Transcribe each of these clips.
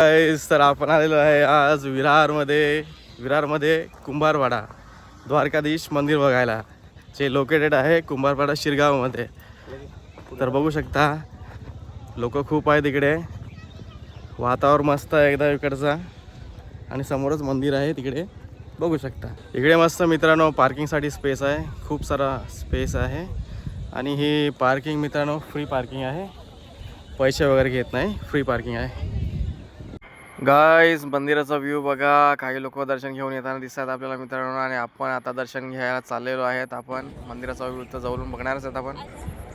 तर आपण आलेलो आहे आज विरारमध्ये कुंभारवाडा द्वारकाधीश मंदिर बघायला, जे लोकेटेड आहे कुंभारवाडा शिरगावमध्ये. तर बघू शकता लोक खूप आहे तिकडे, वातावरण मस्त आहे एकदा इकडचा, आणि समोरच मंदिर आहे तिकडे बघू शकता. इकडे मस्त मित्रांनो पार्किंगसाठी स्पेस आहे, खूप सारा स्पेस आहे. आणि ही पार्किंग मित्रांनो फ्री पार्किंग आहे, पैसे वगैरे घेत नाही, फ्री पार्किंग आहे. गाईज मंदिराचा व्ह्यू बघा, काही लोक दर्शन घेऊन येताना दिसतात आपल्याला मित्रांनो, आणि आपण आता दर्शन घ्यायला चाललेलो आहेत. आपण मंदिराचा व्ह्यू तर जवळून बघणारच आहेत. आपण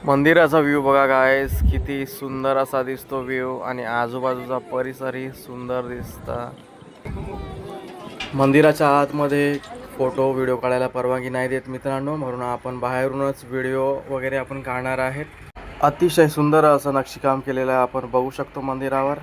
मंदिराचा व्ह्यू बघा गाईज, किती सुंदर असा दिसतो व्ह्यू, आणि आजूबाजूचा परिसरही सुंदर दिसता. मंदिराच्या आतमध्ये फोटो व्हिडिओ काढायला परवानगी नाही देत मित्रांनो, म्हणून आपण बाहेरूनच व्हिडिओ वगैरे आपण काढणार आहेत. अतिशय सुंदर असं नक्षीकाम केलेलं आहे, आपण बघू शकतो मंदिरावर.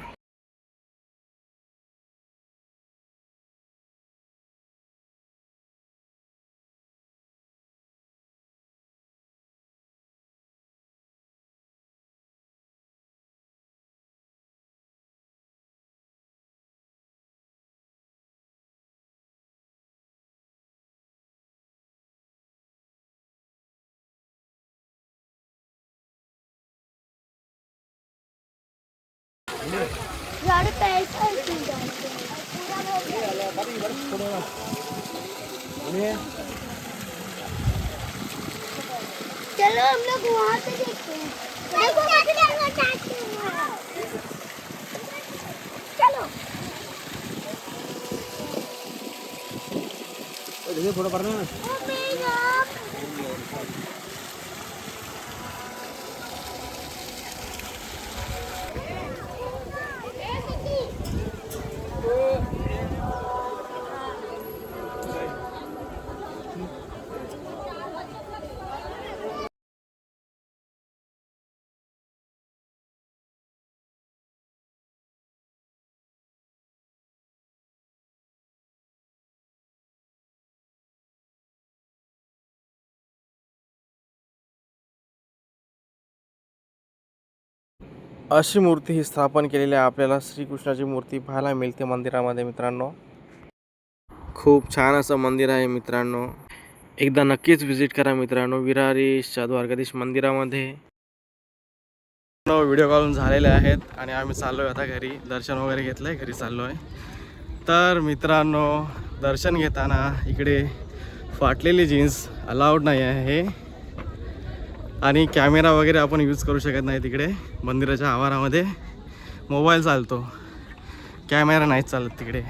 चलो हम लोग वहाँ पे देखते हैं। चलो देखिए थोड़ा पढ़ना है। अशी मूर्ती ही स्थापन केलेली आहे, आपल्याला श्रीकृष्णाची मूर्ती पाहायला मिळते मंदिरामध्ये मित्रांनो. खूप छान असं मंदिर आहे मित्रांनो, एकदा नक्कीच व्हिजिट करा मित्रांनो विरारीच्या द्वारकाधीश मंदिरामध्ये. व्हिडिओ कॉल झालेले आहेत आणि आम्ही चाललो आहे आता घरी. दर्शन वगैरे घेतलं आहे, घरी चाललो आहे. तर मित्रांनो दर्शन घेताना इकडे फाटलेली जीन्स अलाउड नाही आहे, आणि कॅमेरा वगैरे आपण यूज करू शकत नाही तिकडे. मंदिराच्या आवारामध्ये मोबाईल चालतो, कॅमेरा नाही चालत तिकडे.